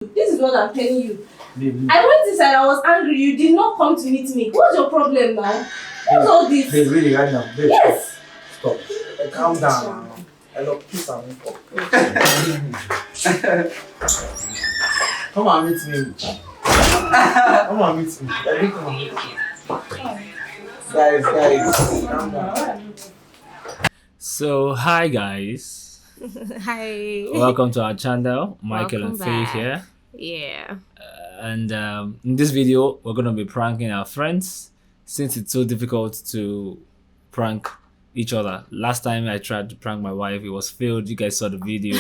This is what I'm telling you. Babe, I went inside, I was angry. You did not come to meet me. What's your problem now? What's all this? babe, really right now. Babe, Yes. stop. Calm down now. I love kiss and make up. Come and meet me. Come and meet me. Let me come and meet you. Guys, calm down. So hi guys, Hi. welcome to our channel. Michael Welcome and Faye back. here, Yeah. and in this video we're gonna be pranking our friends since it's so difficult to prank each other. Last time I tried to prank my wife, it was failed. You guys saw the video.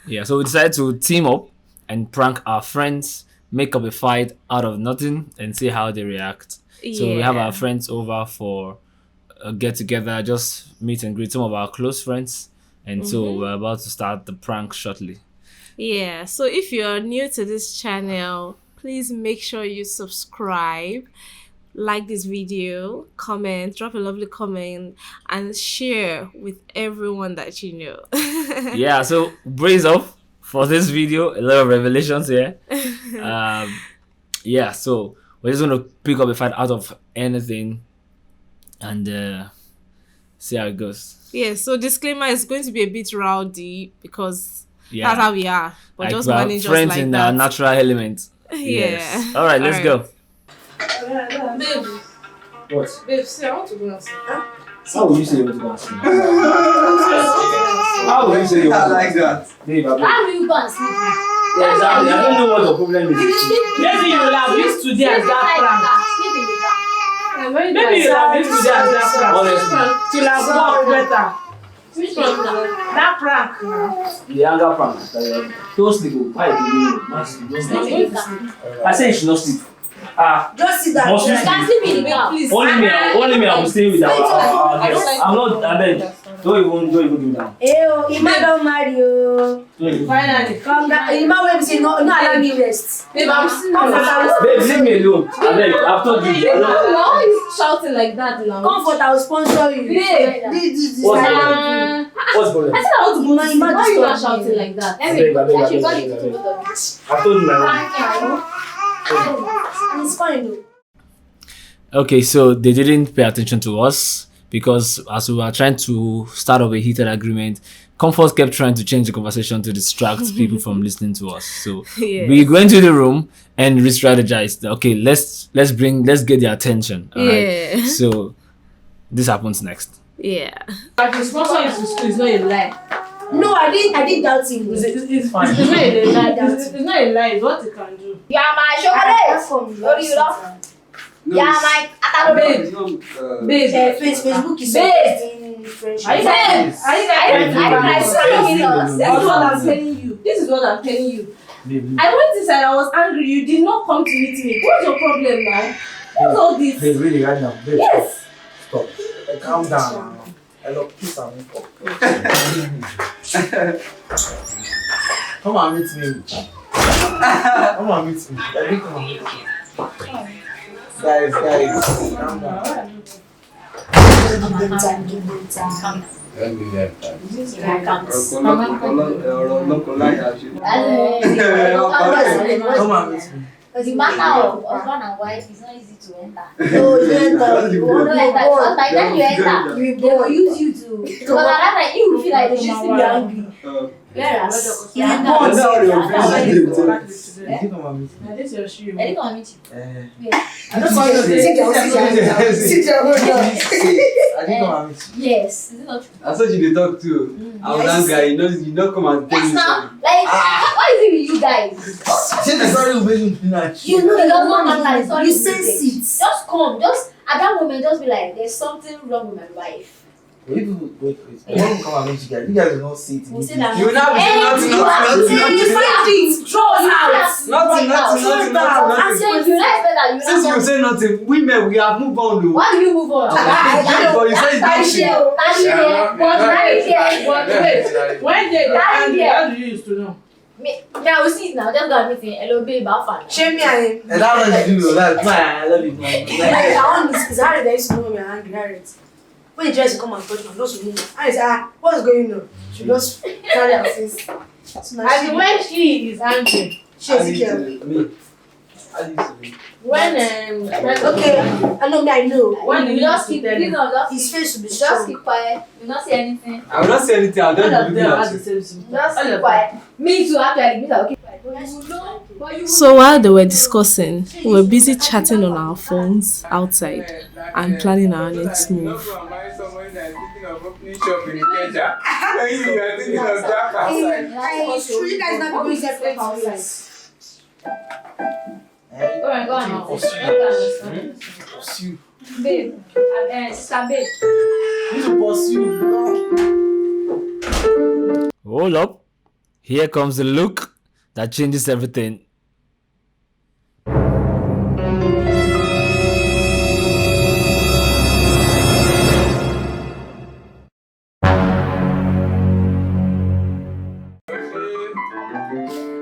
Yeah, so we decided to team up and prank our friends, make up a fight out of nothing, and see how they react. So we have Yeah. our friends over for a get together, just meet and greet some of our close friends, and so we're about to start the prank shortly. Yeah. So if you're new to this channel, please make sure you subscribe, like this video, comment, drop a lovely comment, and share with everyone that you know. Yeah, so brace up for this video. A lot of revelations here. Yeah, so we're just gonna pick up a fight out of anything and see how it goes. Yeah. So disclaimer is going to be a bit rowdy because Yeah, that's how we are. But like just we're manage us friends like in our that. natural element. Yeah. Yes. All right, let's go. Babe, What? babe, see, I want to go and see. How will you say you want to go and sleep? How will you say you want to go and sleep? that. Babe, I How will you go and sleep? Yeah, exactly. I don't know what the problem is. Maybe you will have used today as that prank. Sleep in the car. I'm very Maybe you will have used today as that prank. Honestly. Till have worked better. Which one? That prank now. The anger prank. Don't sleep. Why you doing it? Don't sleep. Sleep in the car. I said you should not sleep. Just sit down. Must you You can sleep in the car. Please. Only me, I will stay with our guests. I'm not, I beg. Don't even give me down. Eyo, Ima don't marry you. Don't even. Finally. Come down. Ima will say no allow me rest. Babe, I'm still Babe, leave me alone. I beg. I've told you. Why are you shouting like that now? Comfort, I will sponsor you. Babe. This. What's I the love problem? you. What's the problem? I said I want to go to sleep. Ima Why are you not disturb me. shouting like that? I beg. Actually, got it to both of you. I've told you my own. And it's fine though. Okay, so they didn't pay attention to us because as we were trying to start up a heated agreement, Comfort kept trying to change the conversation to distract people from listening to us. So Yeah. we go into the room and re-strategize. Okay, let's get their attention. All right. Yeah. So this happens next. Yeah. But his sponsor is to school, it's not a lie. No, I didn't doubt him. It's fine. not a lie. It's not a lie. It's what he can do. Yeah, my chocolate. What do you love? Yeah, my atalo babe. Babe. Facebook is Babe. in friendship. Are you Babe. guys? Are you guys? This is what I'm telling you. This is what I'm telling you. Babe, I went inside, I was angry. You did not come to meet me. What's your problem now? What's all this? babe, really right now. Babe, Yes. stop. Calm down now. I love kiss and make up. Come and meet me. Come and meet me. Let me come and meet you. Guys, calm down. Give them time. Come and meet me. The matter of husband and wife is not easy to enter. No, you enter. You No, want like that. Because by the time you enter, You they will use you to. Because at that time, you will feel like they should still be angry. Whereas, you enter. Come and meet me. Now this is your shoe. Let me come and meet you. I just want to Sit down. I didn't come and meet you. Yes. Is it not true? I thought you talk to. I was Yes. that guy. You know, come and tell Yes, me now. something. Like, what is it with you guys? Say the story will make you spinach. You know It the does not woman. matter. Sorry, You sense it. Just come. Just at that moment, just be like, there's something wrong with my wife. Wait. When we come and meet you guys will not see it. We'll say that. You will not be saying nothing. Draw it out. Nothing. I said, you not expect that you Since you not. say nothing, women we have moved on though. Why do you move on? But you say it's nothing. When they That hand is you, there. how do you used to know? Me, I will see it now. Just go and meet him. Hello, babe. How far? Shame me and him. And that was you. That's why I love you. I want this. It's hard that used to know me angry. Harriet. When he tries to come and touch me, just move. And he say, what's going on? She just carry her face. So now And she- when she is angry, She Ezekiel. Me. I used to be. When Okay, I know. When you just keep them. His face will be just strong. keep quiet. You not say anything. I will not say anything. I'll All just of be them looking have at the you. same symptoms. Just All keep of quiet. Me too, actually. Me too. Okay. But you So while they were discussing, we were busy chatting on our phones outside and planning our next move. You guys not going separate outside. Go on, go on. Pursue. Babe, sister, babe. Pursue. Hold up. Here comes the look that changes everything.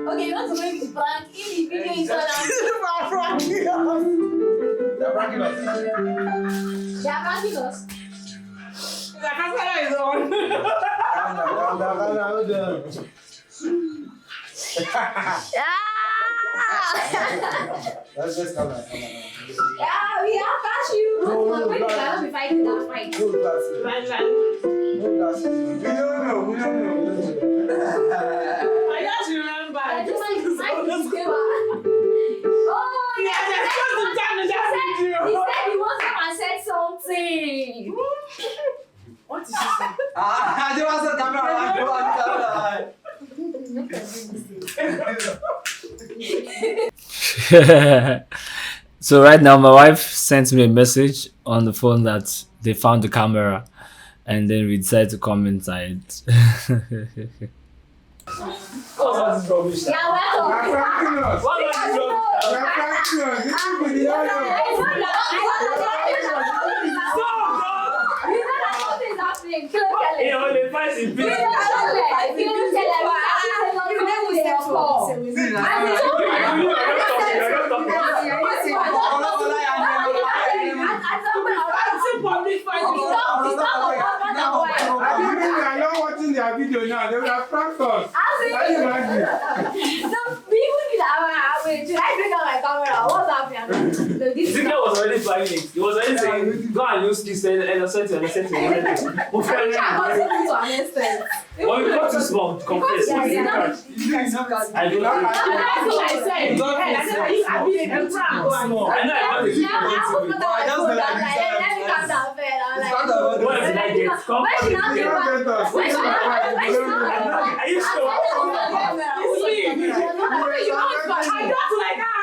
Okay, you want to make this prank? In the video is on. They're pranking us. They are pranking us. The camera is on. Let's just come on. Yeah, we have catch you. No, When you cannot be fighting that fight. No glasses. Right. No glasses. We don't know. I just remember. I just like this game. Oh, Yeah, they're supposed to tell me that video. he said he wants to come and said something. What is she saying? I don't want the camera. So right now my wife sent me a message on the phone that they found the camera and then we decided to come inside. What's this rubbish? Yeah, welcome. What was this Video now, they will have pranked us. Zika was already planning it. He was already saying, go and use this and innocent. When we got too small, confess. I don't know. I know I want Are you sure?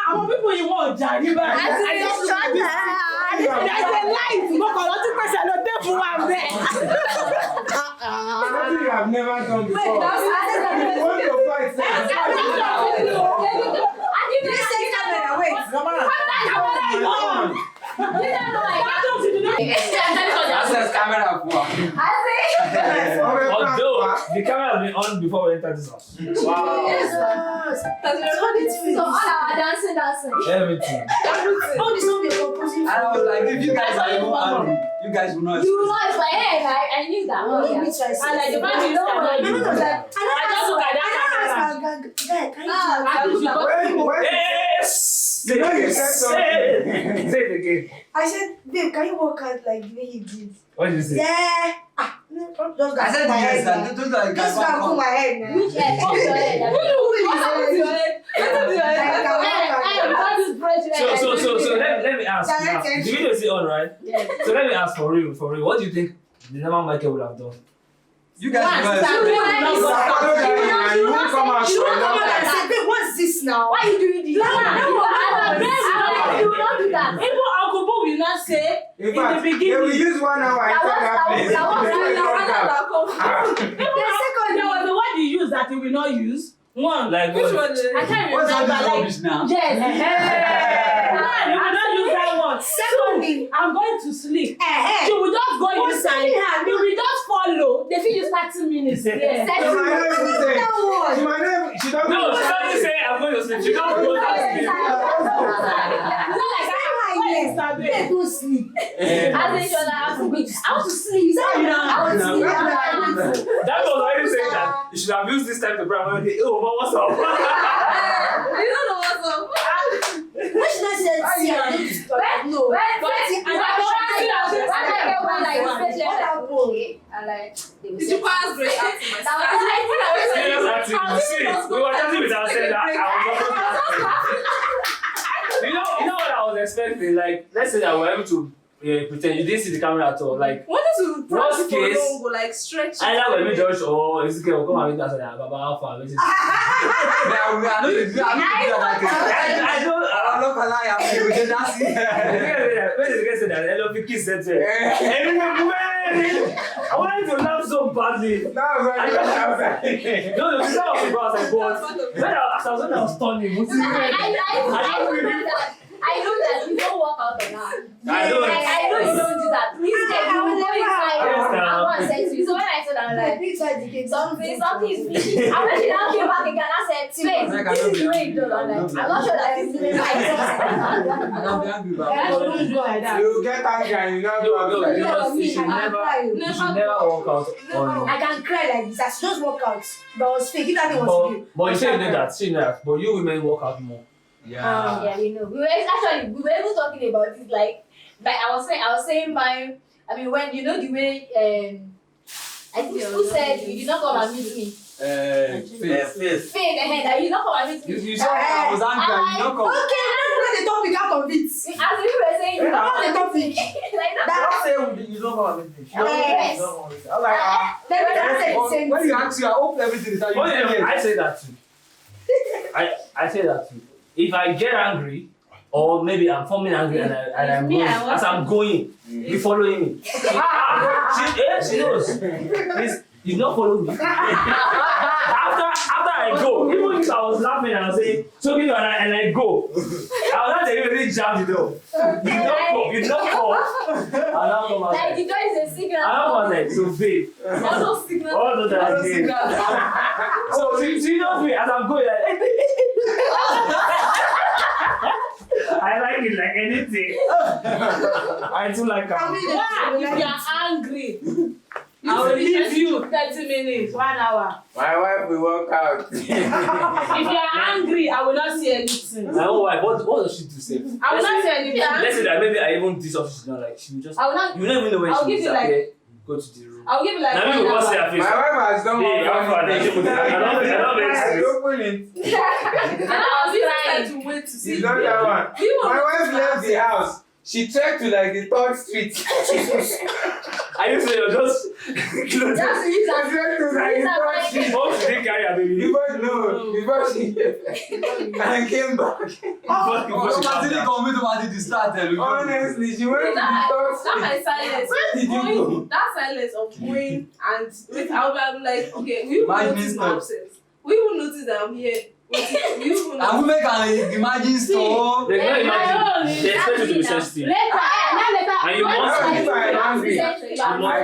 Our people you want, Johnny, but I just tried that. There's a light. Look, a lot of person are there for one there. Something you have never done before. You want to fight, That's camera for. Although the camera has been on before we entered this house. Wow. So all our dancing. Everything. Oh, this will be a proposing. And I was like, if you guys are even angry, you guys will not. You know, it's like, hey, I knew that. Oh, yeah. And like the man you Yes. You know you said something. Say it again. I said, babe, can you work out like the way he did? What did you say? Yeah. No, just I said my yes, head. that don't like Just go and pull my head now. Which head? What's your head? So let me ask now. The video is on, right? Yes. So let me ask for real. What do you think the normal Michael would have done? You guys will You won't come out You for a won't come long out and time. say, babe, what's this now? Why are you doing this? You will not do that. Even Uncle Bo will not say In in fact, the they will beginning. use 1 hour inside that place. There The was the word you use that he will not use. One. Like Which what? one? I can't What's all remember. this Like, rubbish now? Yes. one, you will not use that one. Secondly, I'm going to sleep. She will just go inside. He will just follow. They feel you 30 minutes. Yes. She might not even say. that one. She might not even. She doesn't. No, she doesn't say I'm going to sleep. She don't go to sleep. Babe, don't sleep. I want to sleep. That was already saying that you should have used this time to brag. Oh, what's up? was great acting. That was Serious acting. See, we were chatting with ourselves. You know what I was expecting? Like, let's say that we were able to pretend you didn't see the camera at all. Like, What is to worst practice for case, long, go like stretch? either when we judge or it's okay, we'll come and meet us and Baba Alpha. Which is, I know. I'm not gonna lie, I'm going to see. When the guy said that, I love the kiss that way. I wanted to laugh so badly. No, I don't No, the sound of the boss, I bought. When I was turning. I know that you don't work out on that. I don't. Like, I know you don't do that. Please, like, you will go inside. I want to say to you. So when I said that, I'm like, something is fishy. And when she now came back again, I said, wait, this is the way you do it. I'm like, I'm not sure that this is the way I do it. You get angry and you know You should never walk out on. I can cry like this. I should just walk out. But I was fake. If that thing was real. But you say you know that, but you women walk out more. Yeah, we know. We were even talking about it. Like I was saying when you know the way I think who said you did not come and meet me. face. Faith ahead that you not come and meet me. You saw I was angry and you don't come. Okay, let's look at the topic out of it. As if you were saying you That's not the topic. like that. Don't say you don't come and meet me. Yes. I'm like, Then we can say the same when you thing. ask you, I hope everything is how Oh, you yeah, say it. I say that too. I say that too. If I get angry, or maybe I'm forming angry and I'm going, as I'm going, you following me. She knows. He's not following me. After I go, even if I was laughing and I was saying, choking you and I go, I was not really jam the door. You don't call. I'll not come Like outside. the door is a signal. I'll come outside. So babe. Also signal. All those that I did. So she knows me as I'm going like I like it like anything. I too like her. If you are angry, I will leave you 30 minutes, 1 hour. My wife will work out. If you are angry, I will not see anything. My own wife, what does she do say? I will not see anything. Let's say that maybe I even do something she's not like. She will just. I will not. You don't even know when I'll she give you like. disappear. Go to the room. I'll give you like. Now 1 you will go see hour. her face. My wife has done Babe, I'm fine. I don't open it. And I was trying to wait to see. She's not that one. My wife left the house. She trekked to like the 3rd street. I used to say you're just close. Just use her trekked to like the 3rd street. Hope she didn't carry her baby. Before she and came back. Honestly, she went to the 3rd That my silence. That silence of going and wait, I'm like, okay, we will notice my absence. We will notice that I'm here. And women can imagine so. They can't imagine. They expect you to be sensitive. And you must be. I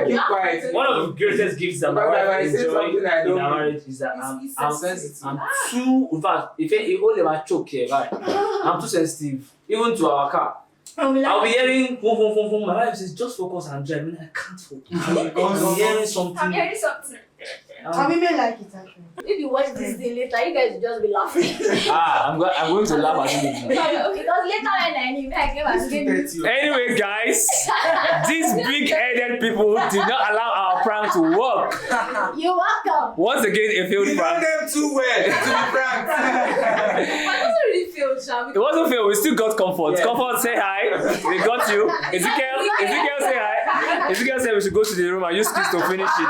keep quiet. One of the greatest gifts that my But if I wife say enjoy something I in don't our mean, marriage is that I'm sensitive. I'm too, in fact, if you only my choke here, right? I'm too sensitive, even to our car. I'll be hearing boom, boom, boom, boom. My wife says, just focus and drive. I can't focus. I'm hearing something. I'm hearing something. Women like it actually. If you watch this thing later, you guys will just be laughing. I'm going to laugh at you. Because later when I knew, I came and gave me. Anyway, guys, these big-headed people did not allow our prank to work. You're welcome. Once again, a failed You know prank. them too well to be pranked. But it doesn't really feel shabby. It wasn't fail. We still got comfort. Yeah. Comfort, say hi. We got you. Ezekiel, say hi. Ezekiel said we should go to the room and use kiss to finish it.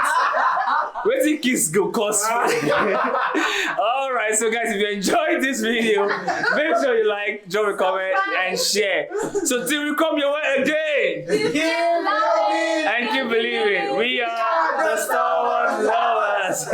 Where did kiss go cost? Alright, so guys, if you enjoyed this video, make sure you like, drop a comment, and share. So till we come your way again, and keep believing, we are the Stalwart lovers.